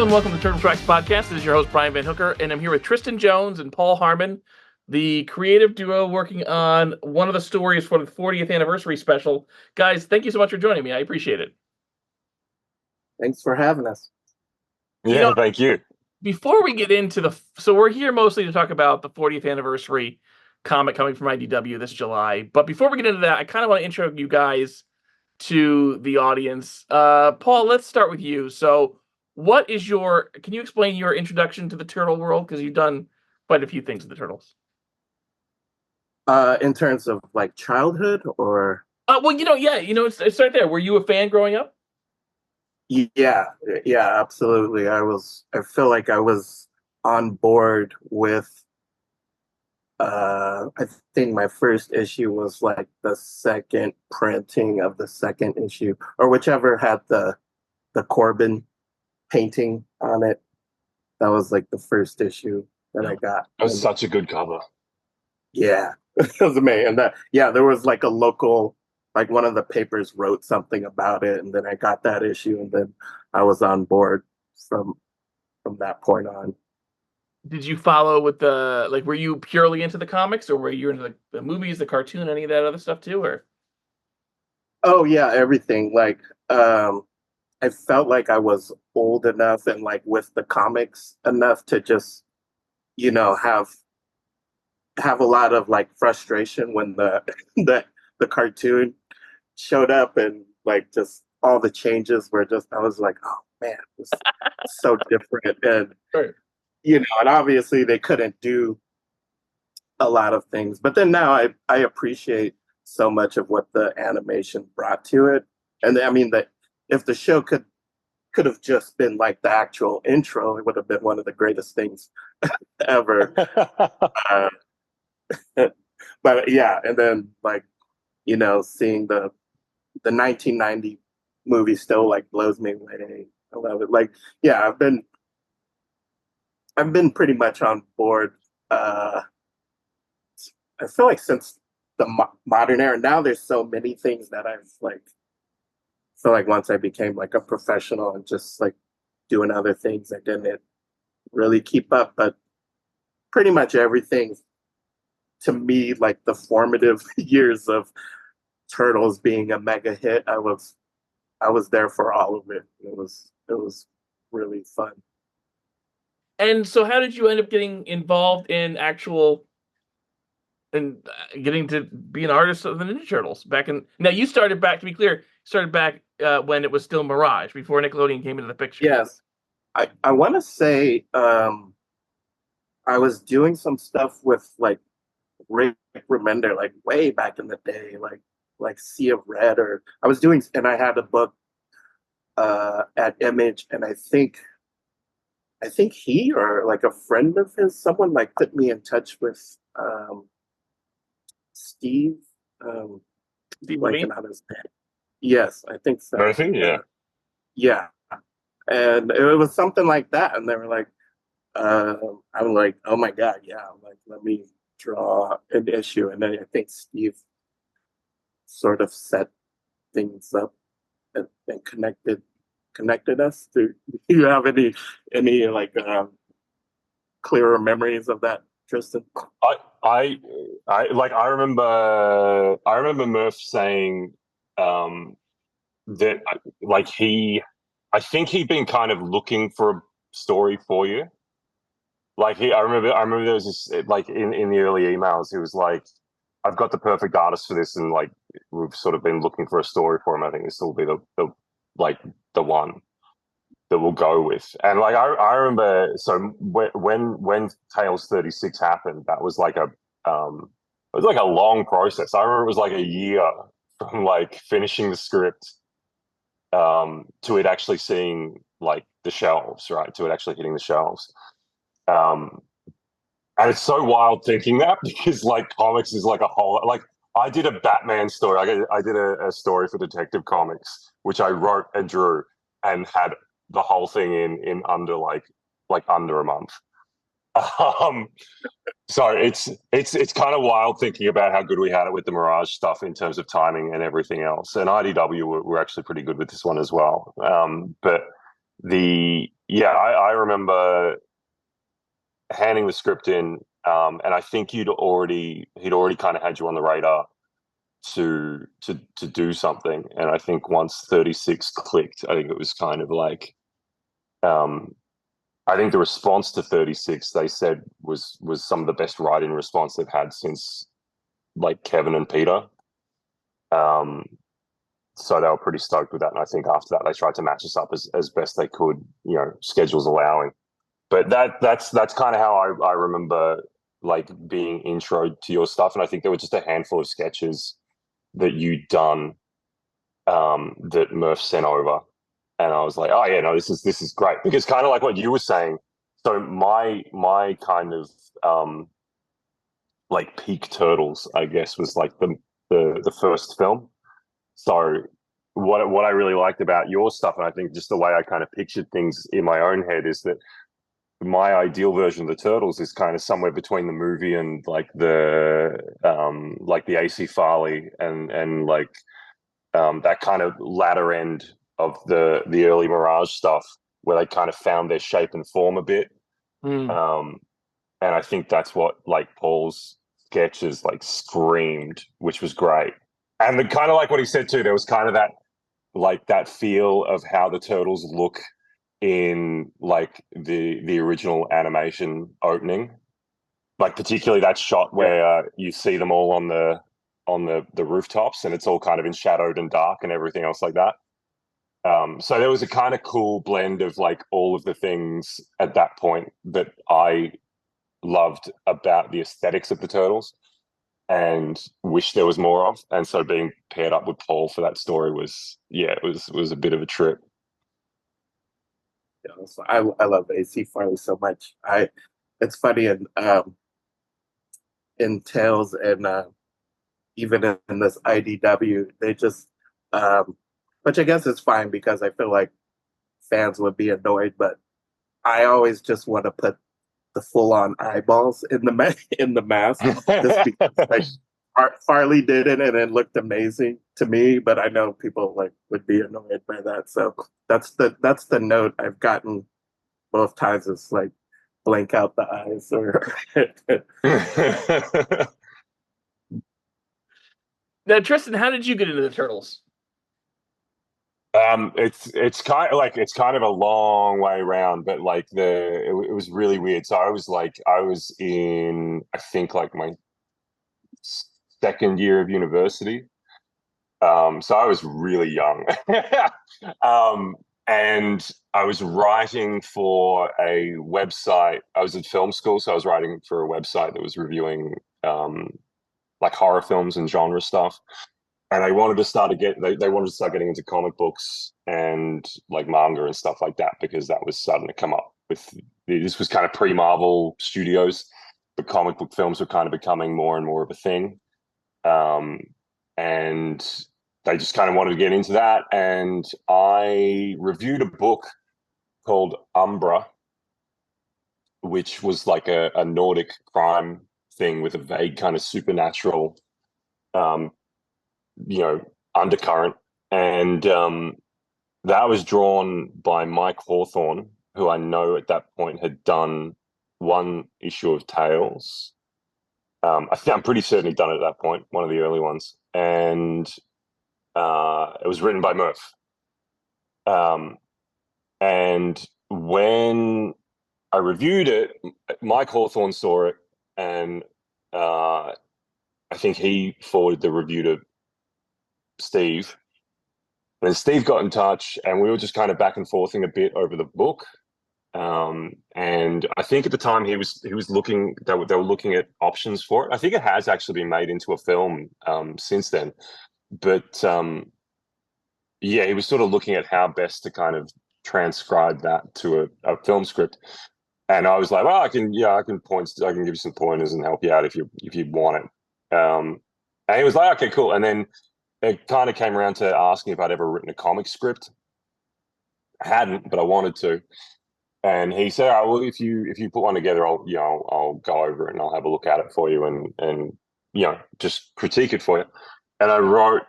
Hello and welcome to Turtle Tracks Podcast. This is your host, Brian VanHooker, and I'm here with Tristan Jones and Paul Harmon, the creative duo working on one of the stories for the 40th anniversary special. Guys, thank you so much for joining me. I appreciate it. Thanks for having us. Yeah, thank you. Before we get into so we're here mostly to talk about the 40th anniversary comic coming from IDW this July. But before we get into that, I kind of want to intro you guys to the audience. Paul, let's start with you. So can you explain your introduction to the Turtle world? Because you've done quite a few things with the Turtles. In terms of like childhood or? It's right there. Were you a fan growing up? Yeah, absolutely. I feel like I was on board with, I think my first issue was like the second printing of the second issue, or whichever had the Corbin painting on it. That was like the first issue that I got. That was such a good cover. Yeah, it was amazing. And there was like a local, like one of the papers wrote something about it, and then I got that issue, and then I was on board from that point on. Did you follow with were you purely into the comics, or were you into the movies, the cartoon, any of that other stuff too, or? Oh yeah, everything. Like, I felt like I was old enough and like with the comics enough to just, have a lot of like frustration when the the cartoon showed up, and like just all the changes were just, I was like, oh man, this is so different. And right. And obviously they couldn't do a lot of things, but then now I appreciate so much of what the animation brought to it. And I mean, that if the show could have just been like the actual intro, it would have been one of the greatest things ever. But yeah, and then like, seeing the 1990 movie still like blows me away. I love it. Like, yeah, I've been pretty much on board. I feel like since the modern era. Now there's so many things that I've like, feel like once I became like a professional and just like doing other things, I didn't really keep up. But pretty much everything, to me, like the formative years of Turtles being a mega hit, I was there for all of it. It was really fun. And so how did you end up getting involved in getting to be an artist of the Ninja Turtles now you started back, to be clear, when it was still Mirage, before Nickelodeon came into the picture. Yes. I want to say I was doing some stuff with like Rick Remender, like way back in the day, like Sea of Red, or I was doing, and I had a book at Image, and I think he, or like a friend of his, someone like put me in touch with Steve. Steve Levine? On his name. Yes, I think so. Murphy, yeah. Yeah. And it was something like that. And they were like, I'm like, oh my God, yeah. I'm like, let me draw an issue. And then I think Steve sort of set things up and connected us. Do you have any like clearer memories of that, Tristan? I remember Murph saying that like I think he'd been kind of looking for a story for you. Like I remember there was this, like in the early emails, he was like, I've got the perfect artist for this, and like we've sort of been looking for a story for him. I think this will be the one that we'll go with. And like I remember, so when Tales 36 happened, that was like it was like a long process. I remember it was like a year from like finishing the script to it actually seeing like the shelves, right? To it actually hitting the shelves. And it's so wild thinking that, because like comics is like a whole, like I did a Batman story. I did a story for Detective Comics, which I wrote and drew and had the whole thing in under like under a month. So it's kind of wild thinking about how good we had it with the Mirage stuff in terms of timing and everything else. And IDW were actually pretty good with this one as well. But I remember handing the script in, and I think he'd already kind of had you on the radar to do something. And I think once 36 clicked, I think it was kind of like, I think the response to 36 they said was some of the best write-in response they've had since like Kevin and Peter. So they were pretty stoked with that, and I think after that they tried to match us up as best they could, schedules allowing. But that's kind of how I remember like being introed to your stuff, and I think there were just a handful of sketches that you'd done that Murph sent over, and I was like, oh yeah, no, this is great, because kind of like what you were saying. So my kind of like peak Turtles, I guess, was like the first film. So what I really liked about your stuff, and I think just the way I kind of pictured things in my own head, is that my ideal version of the Turtles is kind of somewhere between the movie and like the AC Farley and like that kind of latter end of the early Mirage stuff, where they kind of found their shape and form a bit. And I think that's what like Paul's sketches like screamed, which was great. And the kind of like what he said too, there was kind of that feel of how the Turtles look in like the original animation opening, like particularly that shot where you see them all on the rooftops, and it's all kind of in shadowed and dark and everything else like that. So there was a kind of cool blend of like all of the things at that point that I loved about the aesthetics of the Turtles and wish there was more of. And so being paired up with Paul for that story was a bit of a trip. Yeah, so I love AC Farley so much. It's funny in Tales and even in this IDW, they just which I guess is fine, because I feel like fans would be annoyed, but I always just want to put the full-on eyeballs in the mask, just because like Farley did it and it looked amazing to me, but I know people like would be annoyed by that. So that's the note I've gotten both times, is like blank out the eyes or Now, Tristan, how did you get into the Turtles? It's kind of a long way around, but like it was really weird. So I was in, I think, like my second year of university. So I was really young. And I was writing for a website. I was at film school, so I was writing for a website that was reviewing like horror films and genre stuff. And they wanted to start getting into comic books and like manga and stuff like that, because that was starting to come up. This was kind of pre-Marvel Studios, but comic book films were kind of becoming more and more of a thing. And they just kind of wanted to get into that. And I reviewed a book called Umbra, which was like a Nordic crime thing with a vague kind of supernatural undercurrent. And that was drawn by Mike Hawthorne, who I know at that point had done one issue of Tales. I'm pretty certain he'd done it at that point, one of the early ones. And it was written by Murph. And when I reviewed it, Mike Hawthorne saw it, and I think he forwarded the review to Steve. And Steve got in touch, and we were just kind of back and forthing a bit over the book. And I think at the time he was looking. They were looking at options for it. I think it has actually been made into a film since then. But he was sort of looking at how best to kind of transcribe that to a film script. And I was like, well, I can give you some pointers and help you out if you want it. And he was like, okay, cool. And then it kind of came around to asking if I'd ever written a comic script. I hadn't, but I wanted to. And he said, "Oh, well, if you put one together, I'll go over it and I'll have a look at it for you and just critique it for you." And I wrote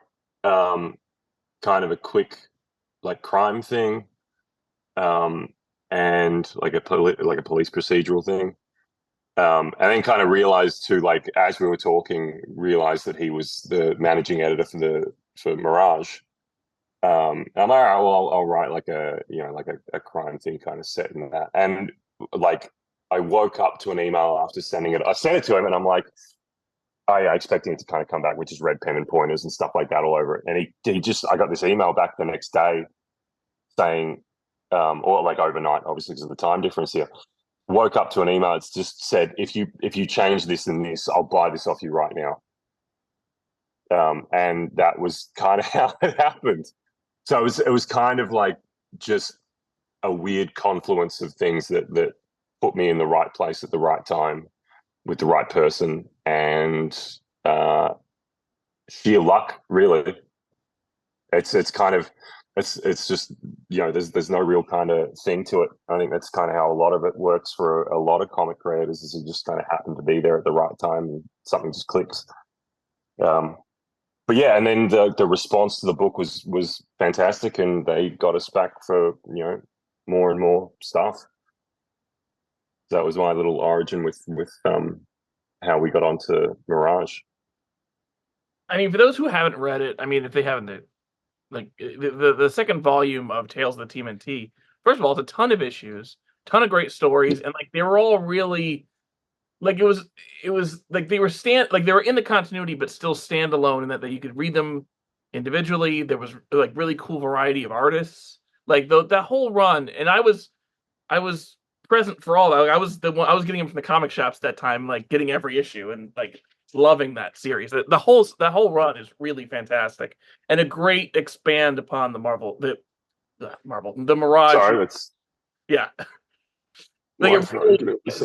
kind of a quick like crime thing, and like a police procedural thing. And then kind of realized too, like as we were talking, realized that he was the managing editor for Mirage. I'm like, all right, well, I'll write like a crime thing kind of set in that. And like I woke up to an email after sending it. I sent it to him, and I'm like, I expecting it to kind of come back with just red pen and pointers and stuff like that all over it. And I got this email back the next day saying, or like overnight, obviously because of the time difference here. Woke up to an email. It's just said, if you change this and this, I'll buy this off you right now. And that was kind of how it happened. So it was kind of like just a weird confluence of things that put me in the right place at the right time with the right person, and sheer luck, really. It's kind of it's just, there's no real kind of thing to it. I think that's kind of how a lot of it works for a lot of comic creators, is it just kind of happen to be there at the right time and something just clicks. But yeah, and then the response to the book was fantastic, and they got us back for more and more stuff. That was my little origin with how we got onto Mirage. I mean, for those who haven't read it, I mean, if they haven't, like the second volume of Tales of the TMNT, first of all, it's a ton of issues, ton of great stories, and like they were all really like it was like they were they were in the continuity but still standalone, in that you could read them individually. There was like really cool variety of artists, like that whole run, and I was present for all that. Like, I was getting them from the comic shops that time, like getting every issue and like loving that series. The whole run is really fantastic and a great expand upon the Mirage. Sorry, that's yeah. Like it really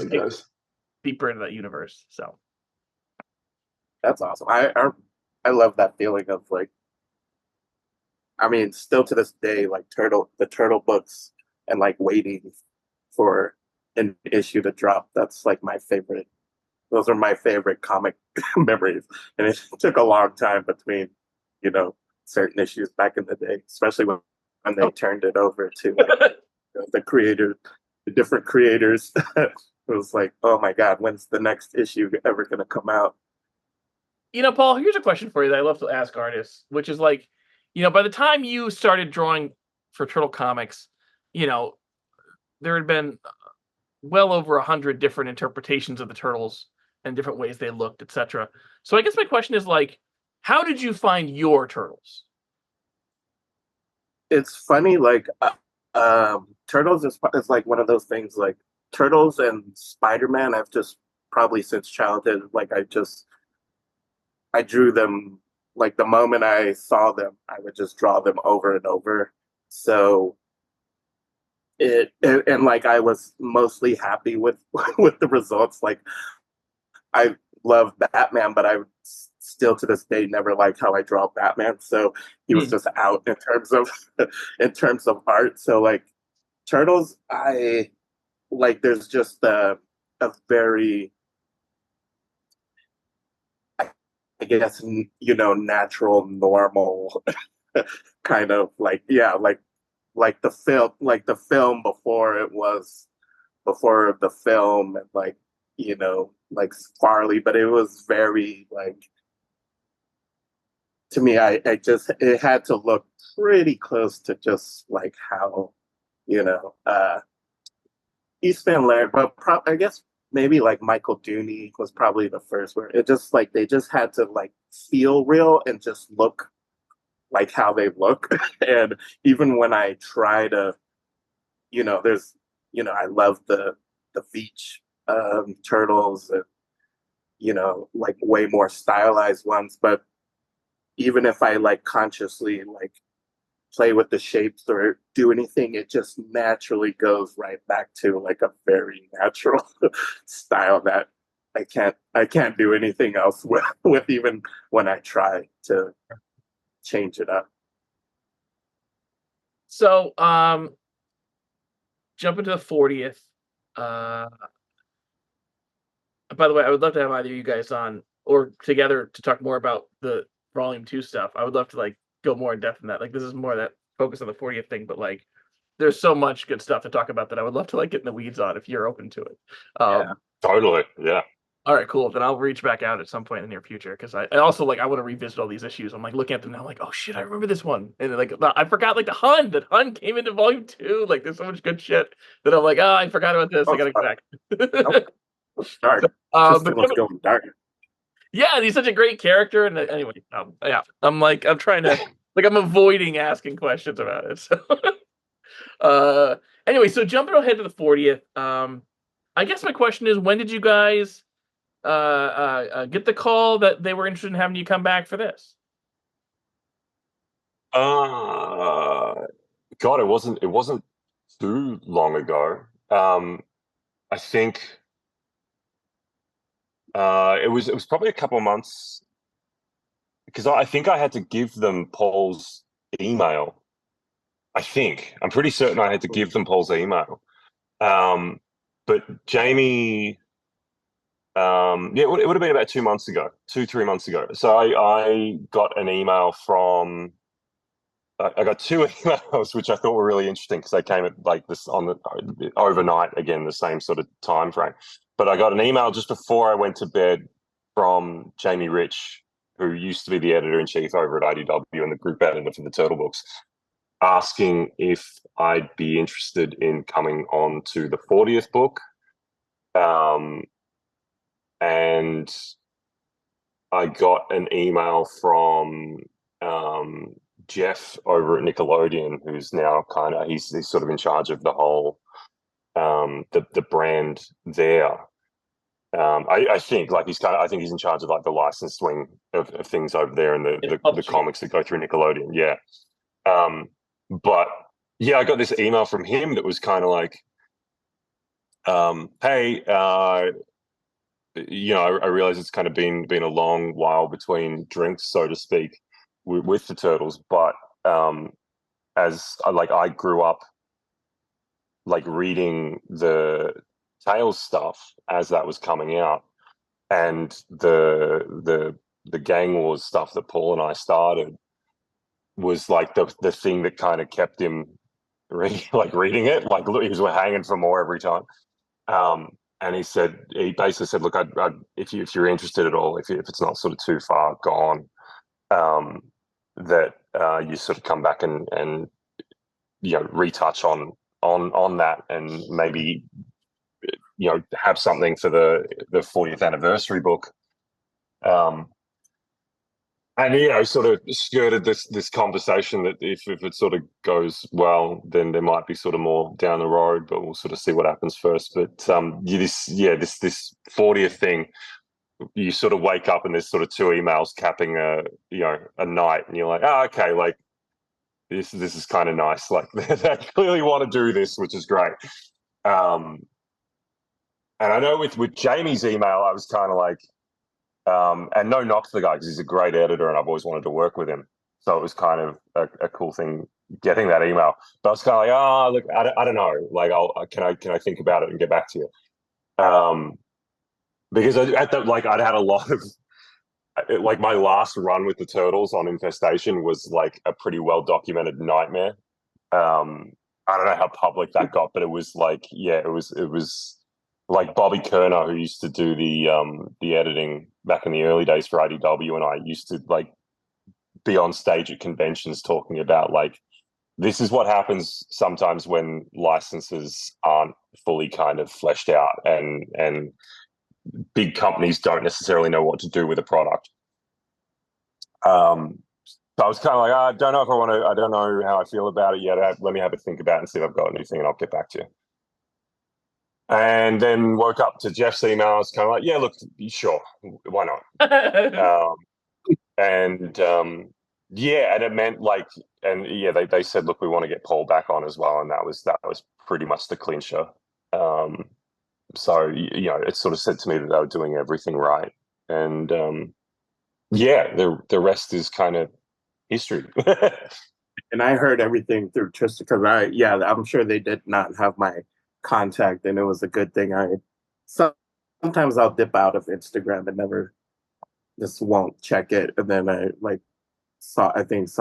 goes deeper into that universe. So that's awesome. I love that feeling of like, I mean, still to this day, like the turtle books and like waiting for an issue to drop. That's like my favorite. Those are my favorite comic memories. And it took a long time between, certain issues back in the day, especially when they turned it over to like, the different creators. It was like, oh my God, when's the next issue ever going to come out? Paul, here's a question for you that I love to ask artists, which is like, by the time you started drawing for Turtle Comics, there had been well over 100 different interpretations of the Turtles and different ways they looked, etc. So I guess my question is like, how did you find your Turtles? It's funny, like Turtles is like one of those things, like Turtles and Spider-Man. I've just probably since childhood, like I drew them, like the moment I saw them, I would just draw them over and over. So and like I was mostly happy with with the results. Like I love Batman, but I still to this day never like how I draw Batman. So he was just out in terms of in terms of art. So like Turtles, I like there's just a very, I guess, natural, normal kind of like, yeah, like the film before the film, and like, like Farley, but it was very like, to me, it had to look pretty close to just like how, Eastman Laird, but I guess maybe like Michael Dooney was probably the first, where it just like they just had to like feel real and just look like how they look. And even when I try to, there's, I love the Veitch turtles, and like way more stylized ones. But even if I like consciously like play with the shapes or do anything, it just naturally goes right back to like a very natural style that I can't do anything else with even when I try to change it up. So jump into the 40th. By the way, I would love to have either of you guys on or together to talk more about the Volume 2 stuff. I would love to like go more in depth in that. Like this is more that focus on the 40th thing, but like there's so much good stuff to talk about that I would love to like get in the weeds on if you're open to it. Yeah. Totally. Yeah. All right, cool. Then I'll reach back out at some point in the near future because I also like I want to revisit all these issues. I'm like looking at them now, like, oh shit, I remember this one, and like I forgot like that Hun came into volume 2. Like there's so much good shit that I'm like, oh, I forgot about this. I gotta go back. Nope. Dark. Tristan was going dark. Yeah, he's such a great character. And anyway, yeah, I'm trying to I'm avoiding asking questions about it. So, anyway, so jumping ahead to the 40th. I guess my question is, when did you guys get the call that they were interested in having you come back for this? God, it wasn't too long ago. I think it was probably a couple of months, because I think I had to give them Paul's email. I'm pretty certain I had to give them Paul's email. But Jamie, it would have been about 3 months ago. So I got an email from. I got 2 emails, which I thought were really interesting because they came at like this on the overnight, again, the same sort of time frame. But I got an email just before I went to bed from Jamie Rich, who used to be the editor-in-chief over at IDW and the group editor for the Turtle books, asking if I'd be interested in coming on to the 40th book. And I got an email from Jeff over at Nickelodeon, who's now he's sort of in charge of the whole the brand there. I think like I think he's in charge of like the license swing of things over there and the comics that go through Nickelodeon. Yeah. But yeah, I got this email from him that was kind of like, hey, I realize it's kind of been a long while between drinks, so to speak, with the Turtles, but as I grew up like reading the Tales stuff as that was coming out, and the Gang Wars stuff that Paul and I started was like the thing that kind of kept him reading it. Like he was hanging for more every time. And he basically said, look, if you're interested at all, if it's not sort of too far gone, that you sort of come back and retouch on that, and maybe have something for the 40th anniversary book. And sort of skirted this conversation that if it sort of goes well, then there might be sort of more down the road, but we'll sort of see what happens first. But this 40th thing, you sort of wake up and there's sort of 2 emails capping a night, and you're like, oh, okay, like this is kind of nice. Like they clearly want to do this, which is great. And I know with Jamie's email, I was kind of like, and no knock to the guy because he's a great editor and I've always wanted to work with him. So it was kind of a cool thing getting that email. But I was kind of like, look, I don't know. Like, can I think about it and get back to you? Because I'd had a lot of like my last run with the Turtles on Infestation was like a pretty well documented nightmare. I don't know how public that got, but it was like, yeah, it was like Bobby Kerner, who used to do the editing back in the early days for IDW, and I used to like be on stage at conventions talking about like, this is what happens sometimes when licenses aren't fully kind of fleshed out, and big companies don't necessarily know what to do with a product. So I was kind of like, I don't know if I want to. I don't know how I feel about it yet. Let me have a think about it and see if I've got anything, and I'll get back to you. And then woke up to Jeff's email. I was kind of like, yeah, look, sure, why not? Yeah, and it meant like, and yeah, they said, look, we want to get Paul back on as well, and that was pretty much the clincher. So it sort of said to me that they were doing everything right, and yeah, the rest is kind of history. And I heard everything through Tristan because I'm sure they did not have my contact, and it was a good thing. Sometimes I'll dip out of Instagram and never just won't check it, and then I saw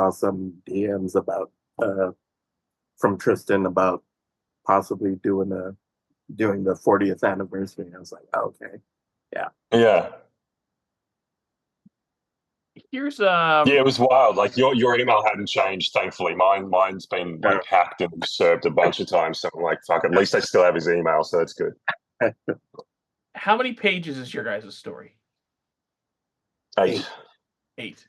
some DMs about from Tristan about possibly doing the 40th anniversary. I was like, okay, Yeah. Here's Yeah, it was wild. Like your email hadn't changed, thankfully. Mine's been like hacked and usurped a bunch of times. So I'm like, fuck. At least I still have his email, so that's good. how many pages is your guys' story? 8. 8.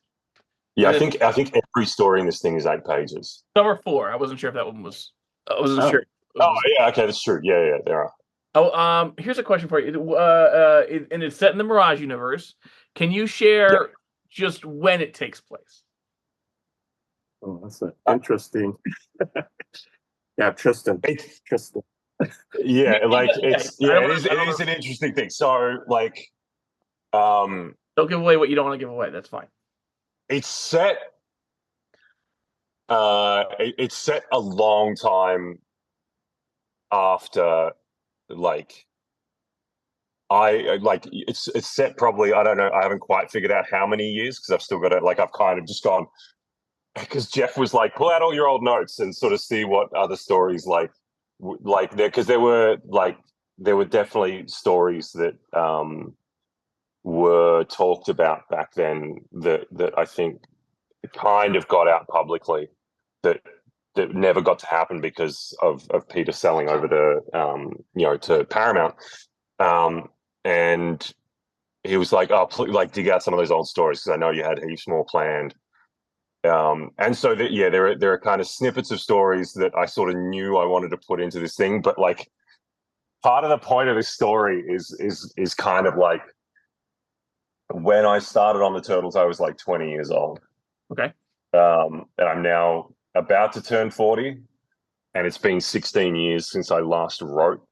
Yeah, And I think every story in this thing is 8 pages. some are 4. I wasn't sure if that one was. I wasn't Oh. sure. Oh yeah, okay, that's true. Yeah, there are. Oh, here's a question for you. And it's set in the Mirage universe. Can you share just when it takes place? Oh, that's interesting. Yeah, Tristan. Tristan. Yeah, like it is an interesting thing. So like, don't give away what you don't want to give away. That's fine. It's set. It's set a long time after, like, it's set probably, I don't know, I haven't quite figured out how many years because I've still got it. Like I've kind of just gone because Jeff was like, pull out all your old notes and sort of see what other stories like there, because there were definitely stories that were talked about back then that I think kind of got out publicly that never got to happen because of Peter selling over to to Paramount. And he was like, "Oh, please, like dig out some of those old stories because I know you had heaps more planned." And so there are kind of snippets of stories that I sort of knew I wanted to put into this thing, but like part of the point of this story is kind of like when I started on the Turtles, I was like 20 years old. Okay. And I'm now about to turn 40, and it's been 16 years since I last wrote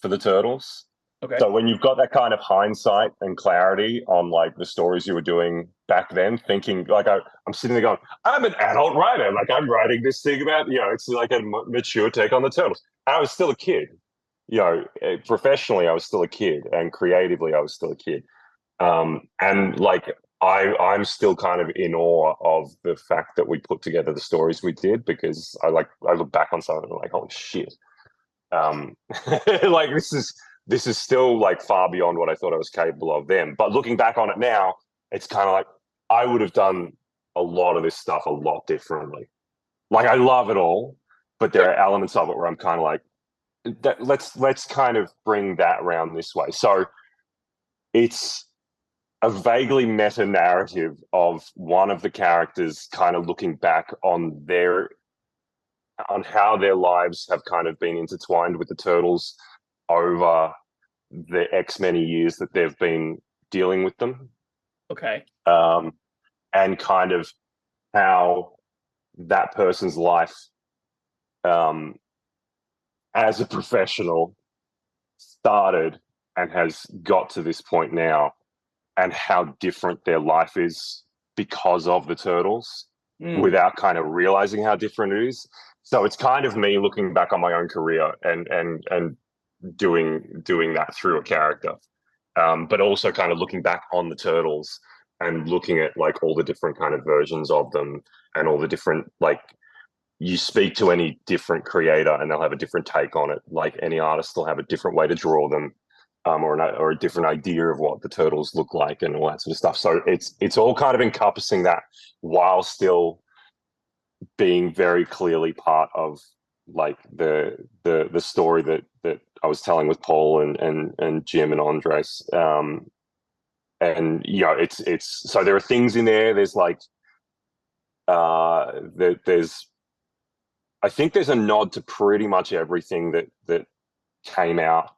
for the Turtles. Okay. So when you've got that kind of hindsight and clarity on like the stories you were doing back then, thinking like I'm sitting there going, I'm an adult writer. Like I'm writing this thing about, it's like a mature take on the Turtles. I was still a kid, professionally, I was still a kid, and creatively, I was still a kid. And like I'm still kind of in awe of the fact that we put together the stories we did, because I look back on some of them like, holy shit. Like this is still like far beyond what I thought I was capable of then. But looking back on it now, it's kind of like I would have done a lot of this stuff a lot differently. Like I love it all, but there are elements of it where I'm kind of like, let's kind of bring that around this way. So it's a vaguely meta narrative of one of the characters kind of looking back on how their lives have kind of been intertwined with the Turtles over the X many years that they've been dealing with them. Okay. And kind of how that person's life as a professional started and has got to this point now, and how different their life is because of the Turtles without kind of realizing how different it is. So it's kind of me looking back on my own career and doing that through a character, but also kind of looking back on the Turtles and looking at like all the different kind of versions of them and all the different, like, you speak to any different creator and they'll have a different take on it. Like any artist will have a different way to draw them, or a different idea of what the Turtles look like and all that sort of stuff. So it's all kind of encompassing that while still being very clearly part of like the story that I was telling with Paul and Jim and Andres. And it's so there are things in there. There's like there's I think there's a nod to pretty much everything that came out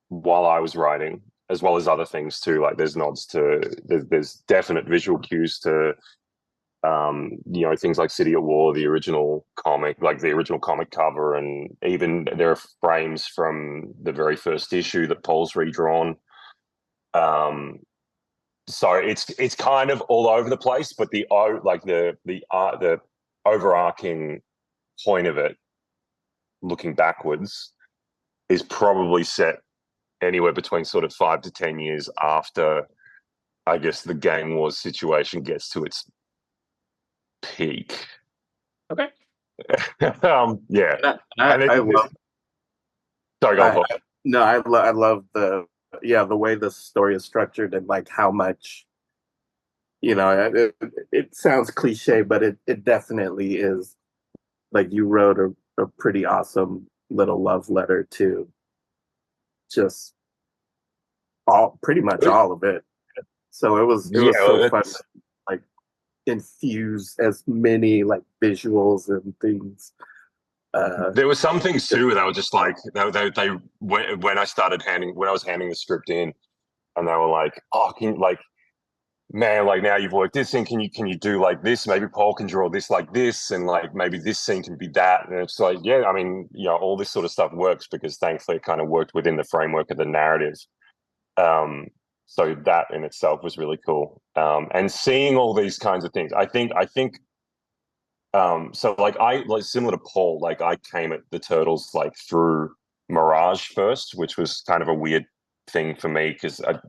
while I was writing, as well as other things too. Like there's nods to there's definite visual cues to things like City at War, the original comic, like the original comic cover, and even there are frames from the very first issue that Paul's redrawn. So it's kind of all over the place, but the overarching point of it, looking backwards, is probably set anywhere between sort of 5 to 10 years after, I guess, the Gang Wars situation gets to its peak. Okay. Yeah, I, and I love. sorry, go on, I, Paul. no, I love the way the story is structured and like how much it sounds cliche, but it definitely is. Like you wrote a pretty awesome little love letter to just pretty much all of it. So it was so Yeah, fun to like infuse as many like visuals and things. there were some things too that were just like they when I was handing the script in, and they were like, "Oh, like, man, like now you've worked this in, can you do like this? Maybe Paul can draw this like this, and like maybe this scene can be that." And it's like, yeah, I mean, all this sort of stuff works because thankfully it kind of worked within the framework of the narrative. Um, so that in itself was really cool. And seeing all these kinds of things, I think so like similar to Paul, like I came at the Turtles like through Mirage first, which was kind of a weird thing for me because I'm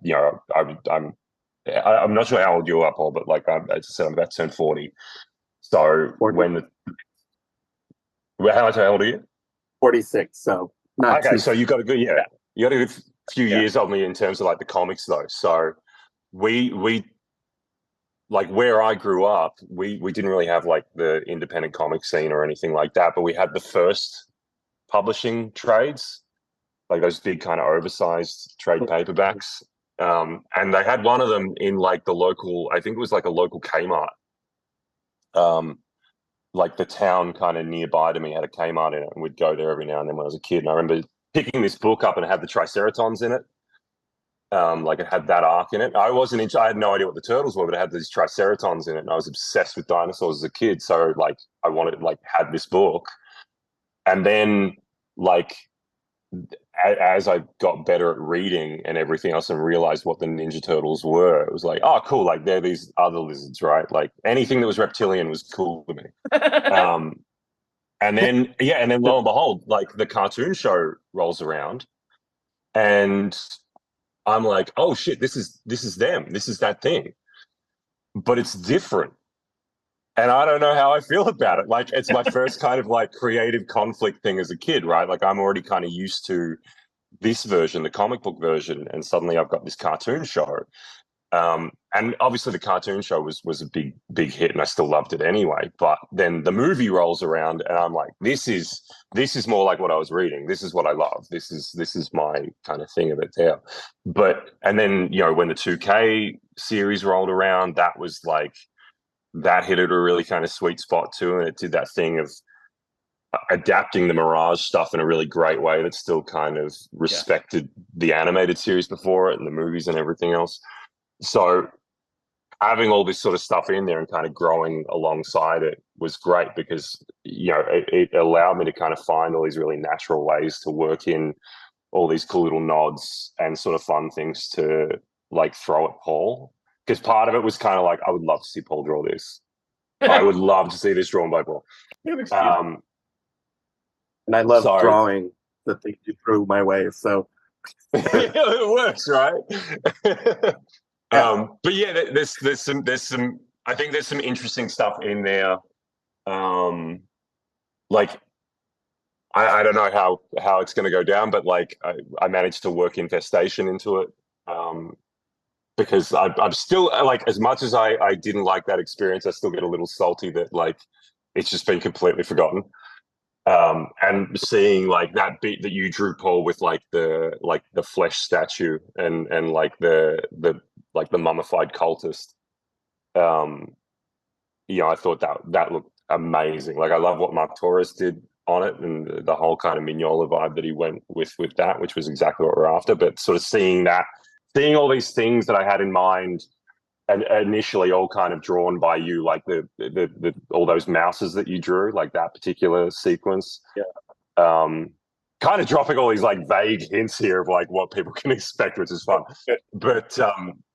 not sure how old you are, Paul, but like as I said, I'm about to turn 40. So 40, how old are you? 46, so not Okay, too. so you got a good you got a good few Yeah. years of me in terms of like the comics though. So we like where I grew up, we didn't really have like the independent comic scene or anything like that, but we had the first publishing trades, like those big kind of oversized trade paperbacks. And they had one of them in like the local, I think it was like a local Kmart. Like the town kind of nearby to me had a Kmart in it, and we'd go there every now and then when I was a kid. And I remember picking this book up, and it had the Triceratons in it. Like it had that arc in it. I had no idea what the turtles were, but it had these Triceratons in it, and I was obsessed with dinosaurs as a kid. So like I wanted had this book, and then like as I got better at reading and everything else and realized what the Ninja Turtles were, it was like, oh, cool. Like they're these other lizards, right? Like anything that was reptilian was cool to me. And then lo and behold, like the cartoon show rolls around, and I'm like, oh shit, this is them. This is that thing. But it's different. And I don't know how I feel about it. Like it's my first kind of like creative conflict thing as a kid, right? Like I'm already kind of used to this version, the comic book version, and suddenly I've got this cartoon show. And obviously the cartoon show was a big hit, and I still loved it anyway. But then the movie rolls around, and I'm like, this is more like what I was reading. This is what I love. This is my kind of thing of it there. And then when the 2K series rolled around, that was like that hit at a really kind of sweet spot too, and it did that thing of adapting the Mirage stuff in a really great way that still kind of respected the animated series before it and the movies and everything else. So having all this sort of stuff in there and kind of growing alongside it was great because it allowed me to kind of find all these really natural ways to work in all these cool little nods and sort of fun things to like throw at Paul, because part of it was kind of like I would love to see Paul draw this. I would love to see this drawn by Paul. And I love drawing the things you threw my way, so it works, right? But yeah, there's some I think there's some interesting stuff in there. Like I don't know how it's going to go down, but like I managed to work infestation into it. Because I'm still like, as much as I didn't like that experience, I still get a little salty that like it's just been completely forgotten. And seeing like that bit that you drew, Paul, with like the flesh statue and like the mummified cultist. I thought that looked amazing. Like I love what Mark Torres did on it and the whole kind of Mignola vibe that he went with that, which was exactly what we're after. But sort of seeing all these things that I had in mind and initially all kind of drawn by you, like the all those mouses that you drew, like that particular sequence. Kind of dropping all these like vague hints here of like what people can expect, which is fun. But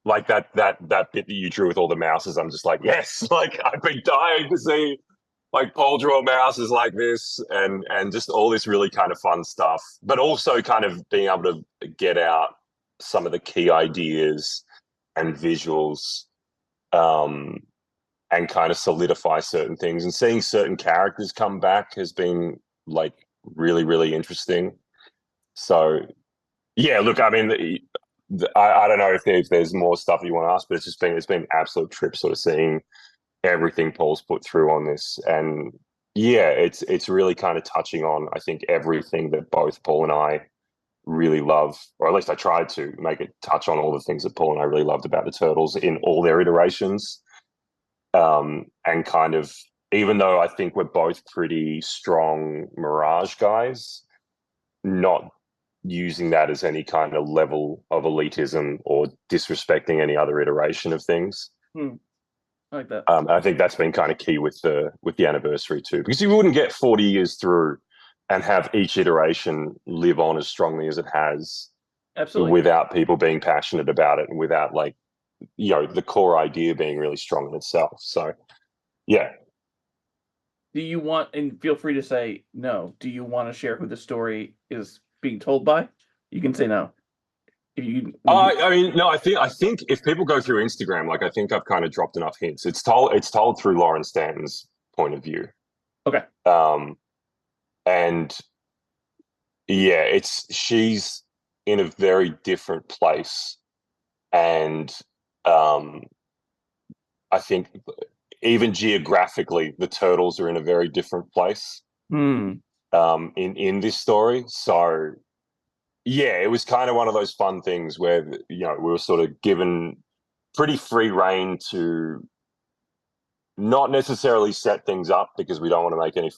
like that bit that you drew with all the mouses, I'm just like, yes, like I've been dying to see like Paul draw mouses like this and just all this really kind of fun stuff, but also kind of being able to get out some of the key ideas and visuals and kind of solidify certain things. And seeing certain characters come back has been like really, really interesting. So yeah, look, I mean, I don't know if there's more stuff you want to ask, but it's been an absolute trip sort of seeing everything Paul's put through on this. And yeah, it's really kind of touching on, I think, everything that both Paul and I really love, or at least I tried to make it touch on all the things that Paul and I really loved about the Turtles in all their iterations. And kind of, even though I think we're both pretty strong Mirage guys, not using that as any kind of level of elitism or disrespecting any other iteration of things. I like that. I think that's been kind of key with the anniversary too, because you wouldn't get 40 years through and have each iteration live on as strongly as it has, absolutely, without people being passionate about it and without, like, you know, the core idea being really strong in itself. So yeah. Do you want, and feel free to say no, do you want to share who the story is being told by? You can say no. If you, I mean, no, I think if people go through Instagram, like, I think I've kind of dropped enough hints. It's told through Lauren Stanton's point of view. Okay. And yeah, she's in a very different place. And I think even geographically, the Turtles are in a very different place in this story. So yeah, it was kind of one of those fun things where, you know, we were sort of given pretty free rein to not necessarily set things up, because we don't want to make any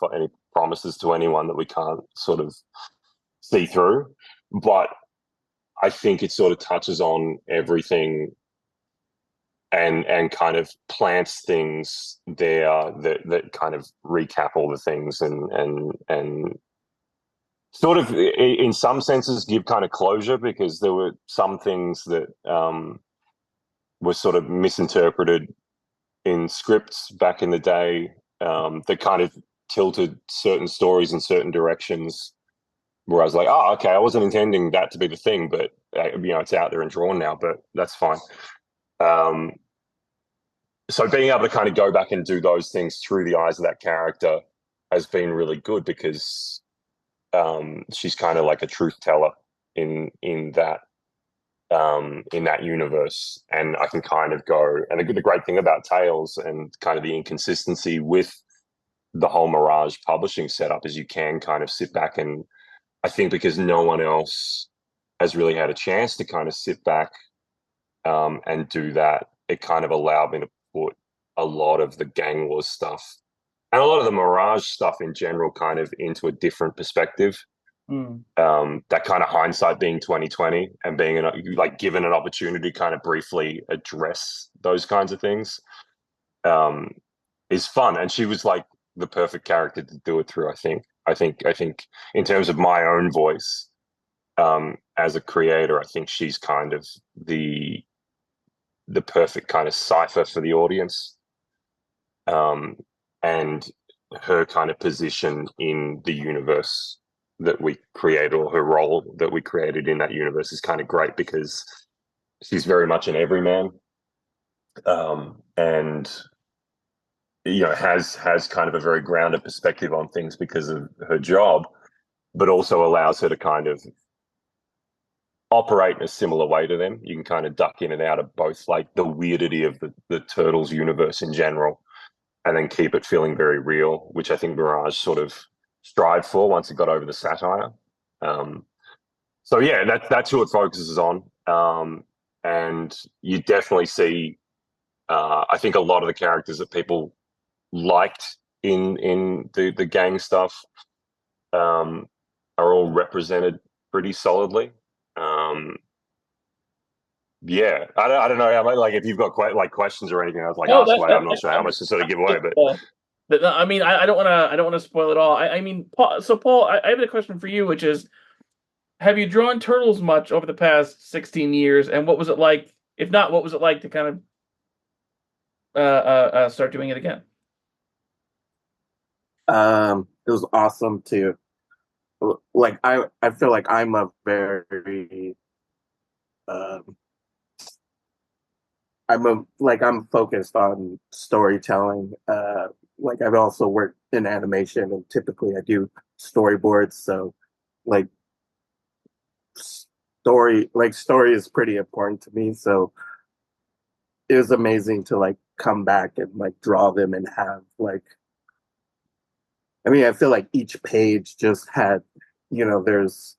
promises to anyone that we can't sort of see through. But I think it sort of touches on everything and kind of plants things there that kind of recap all the things and sort of, in some senses, give kind of closure, because there were some things that were sort of misinterpreted in scripts back in the day, that kind of tilted certain stories in certain directions, where I was like, oh, okay, I wasn't intending that to be the thing, but you know, it's out there and drawn now, but that's fine. So being able to kind of go back and do those things through the eyes of that character has been really good, because she's kind of like a truth teller in that universe. And I can kind of go, and the great thing about Tales and kind of the inconsistency with the whole Mirage publishing setup is you can kind of sit back, and I think because no one else has really had a chance to kind of sit back and do that, it kind of allowed me to put a lot of the Gang Wars stuff and a lot of the Mirage stuff in general kind of into a different perspective. That kind of hindsight being 2020 and being like given an opportunity to kind of briefly address those kinds of things is fun. And she was like the perfect character to do it through. I think in terms of my own voice as a creator, I think she's kind of the perfect kind of cipher for the audience. And her kind of position in the universe that we created, or her role that we created in that universe, is kind of great, because she's very much an everyman, and you know, has kind of a very grounded perspective on things because of her job, but also allows her to kind of operate in a similar way to them. You can kind of duck in and out of both, like the weirdity of the Turtles universe in general, and then keep it feeling very real, which I think Mirage sort of strived for once it got over the satire. So yeah, that's who it focuses on. And you definitely see, I think, a lot of the characters that people liked in the gang stuff are all represented pretty solidly. Yeah, I don't know how, like, if you've got questions or anything, I was like, ask away. I'm not sure how much to sort of give away, but I mean, I don't want to spoil it all. I mean, Paul, I have a question for you, which is, have you drawn Turtles much over the past 16 years, and what was it like? If not, what was it like to kind of start doing it again? It was awesome to, like, I feel like I'm a very I'm focused on storytelling. Like I've also worked in animation, and typically I do storyboards. So like story is pretty important to me. So it was amazing to like come back and like draw them and have like, I mean, I feel like each page just had, there's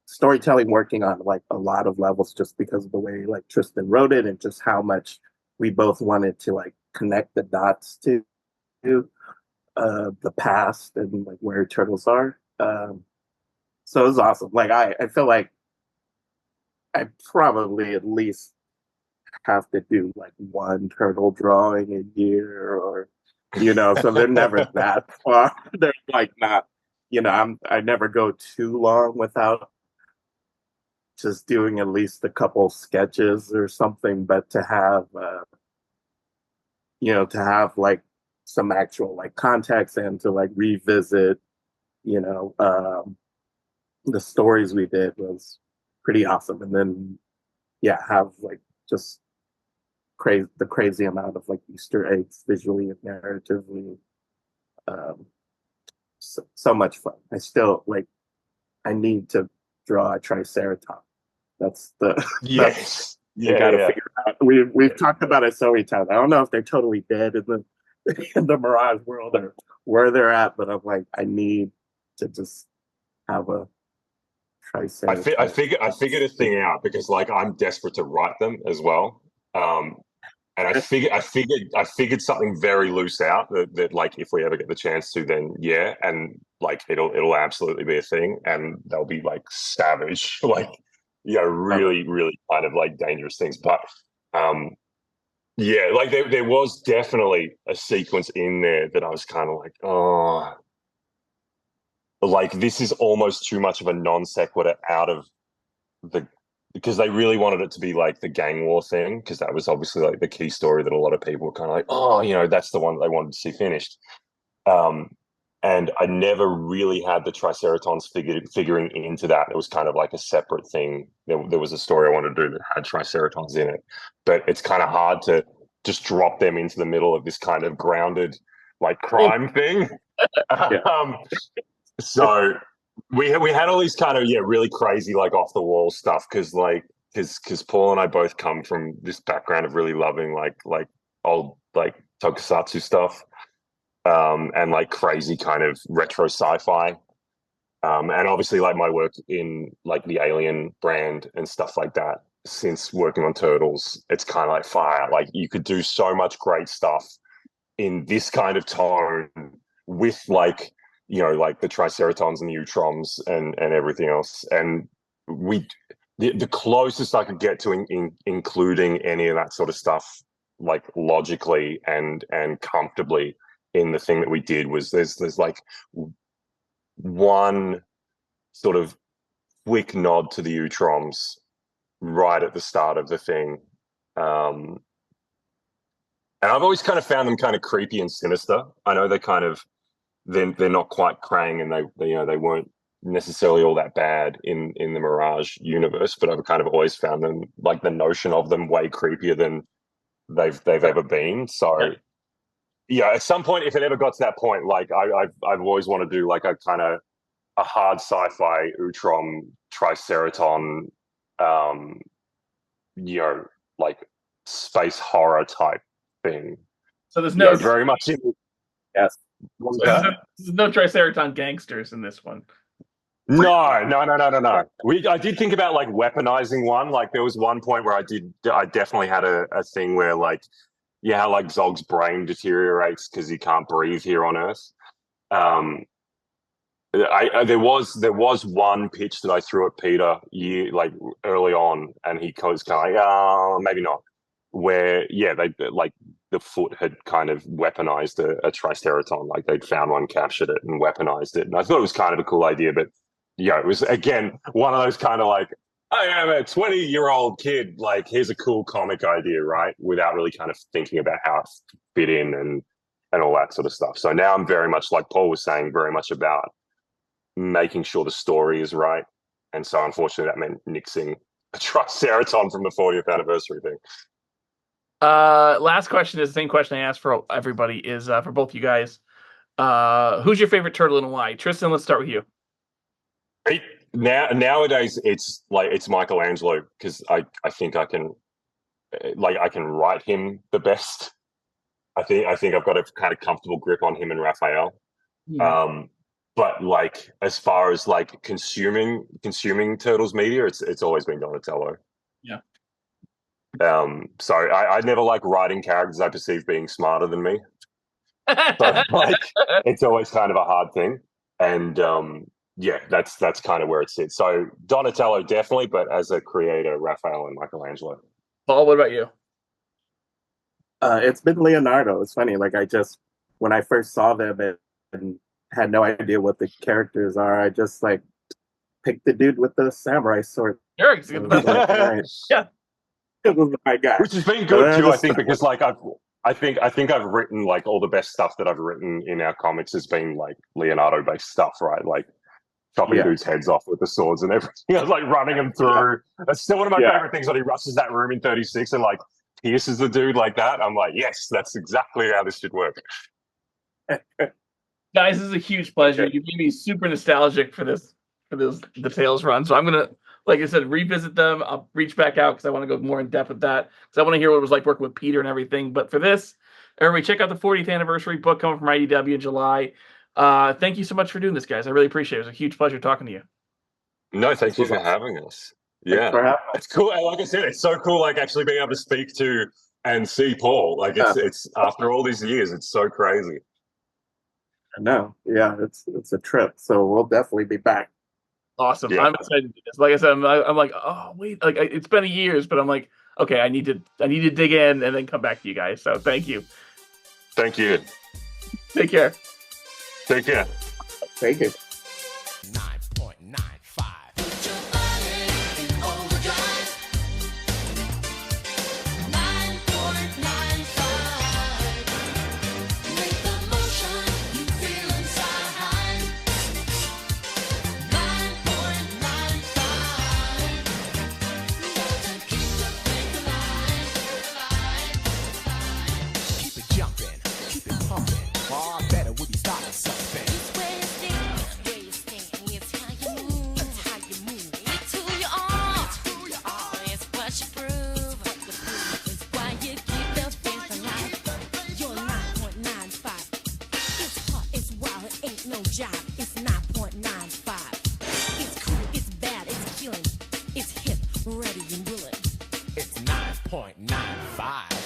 storytelling working on like a lot of levels just because of the way like Tristan wrote it and just how much we both wanted to like connect the dots to the past and like where turtles are. So it was awesome. Like I feel like I probably at least have to do like one turtle drawing a year or so they're never that far. They're like not, I never go too long without just doing at least a couple sketches or something, but to have like some actual like context and to like revisit, you know, um, the stories we did was pretty awesome. And then, yeah, have like just the crazy amount of like Easter eggs visually and narratively. Um, so much fun. I still like, I need to draw a Triceratops. That's the, Yes. you got to figure out. We've talked about it so many times. I don't know if they're totally dead in the in the Mirage world or where they're at, but I'm like, I need to just have a Triceratops. I figured a thing out because like I'm desperate to write them as well. And I figured something very loose out that like if we ever get the chance to, then yeah, and like it'll absolutely be a thing, and they'll be like savage, like really really kind of like dangerous things. But yeah, like there was definitely a sequence in there that I was kind of like, oh, like this is almost too much of a non sequitur out of the, because they really wanted it to be like the gang war thing, because that was obviously like the key story that a lot of people were kind of like, oh, that's the one that they wanted to see finished. And I never really had the Triceratons figuring into that. It was kind of like a separate thing. There was a story I wanted to do that had Triceratons in it, but it's kind of hard to just drop them into the middle of this kind of grounded like crime thing. So we had all these kind of really crazy like off the wall stuff because Paul and I both come from this background of really loving like old like tokusatsu stuff, and like crazy kind of retro sci-fi, and obviously like my work in like the Alien brand and stuff like that. Since working on Turtles, it's kind of like fire. Like you could do so much great stuff in this kind of tone with like like the Triceratons and the Utroms and everything else. And the closest I could get to including any of that sort of stuff like logically and comfortably in the thing that we did was there's like one sort of quick nod to the Utroms right at the start of the thing. And I've always kind of found them kind of creepy and sinister. I know they're not quite Krang, and they weren't necessarily all that bad in the Mirage universe, but I've kind of always found them, like the notion of them, way creepier than they've ever been. So yeah, at some point, if it ever got to that point, like I've always wanted to do like a kind of a hard sci-fi Utrom Triceraton, like space horror type thing. So there's no very much in. Yes. There's no Triceraton gangsters in this one. No. I did think about like weaponizing one. Like there was one point where I definitely had a thing where like, how like Zog's brain deteriorates because he can't breathe here on Earth. There was one pitch that I threw at Peter like early on, and he was kind of like, oh, maybe not. Where they like the Foot had kind of weaponized a Triceraton, like they'd found one, captured it, and weaponized it. And I thought it was kind of a cool idea, but it was again one of those kind of like, I am a 20-year-old kid, like here's a cool comic idea, right? Without really kind of thinking about how it fit in and all that sort of stuff. So now I'm very much, like Paul was saying, very much about making sure the story is right. And so unfortunately that meant nixing a Triceraton from the 40th anniversary thing. Last question is the same question I asked for everybody. Is for both you guys. Who's your favorite turtle and why? Tristan, let's start with you. Nowadays, it's Michelangelo because I think I can write him the best. I think I've got a kind of comfortable grip on him and Raphael. But like as far as like consuming Turtles media, it's always been Donatello. Yeah. So I never like writing characters I perceive being smarter than me. So like it's always kind of a hard thing. And yeah, that's kind of where it sits. So Donatello definitely, but as a creator, Raphael and Michelangelo. Paul, what about you? It's been Leonardo. It's funny, like when I first saw them and had no idea what the characters are, I just like picked the dude with the samurai sword. Eric, yeah, it was my guy. Which has been good too, I think, because like I think I've written like all the best stuff that I've written in our comics has been like Leonardo based stuff, right? Like chopping dudes' heads off with the swords and everything. I was like running them through. That's still one of my favorite things when he rushes that room in 36 and like pierces the dude like that. I'm like, yes, that's exactly how this should work. Guys, this is a huge pleasure. You made me super nostalgic for the Tales run. So I'm gonna, like I said, revisit them. I'll reach back out because I want to go more in depth with that. Because I want to hear what it was like working with Peter and everything. But for this, everybody check out the 40th anniversary book coming from IDW in July. Thank you so much for doing this, guys. I really appreciate it. It was a huge pleasure talking to you. No, thank you for having us. Yeah, it's cool. And like I said, it's so cool. Like actually being able to speak to and see Paul. Like it's after all these years, it's so crazy. No, yeah, it's a trip. So we'll definitely be back. Awesome. Yeah. I'm excited to do this. Like I said, I'm like, oh wait, like it's been years, but I'm like, okay, I need to dig in and then come back to you guys. So thank you. Thank you. Take care. Take care. Thank you. 9.95. It's 9.95. It's cool, it's bad, it's killing. It's hip, ready and willing. It's 9.95.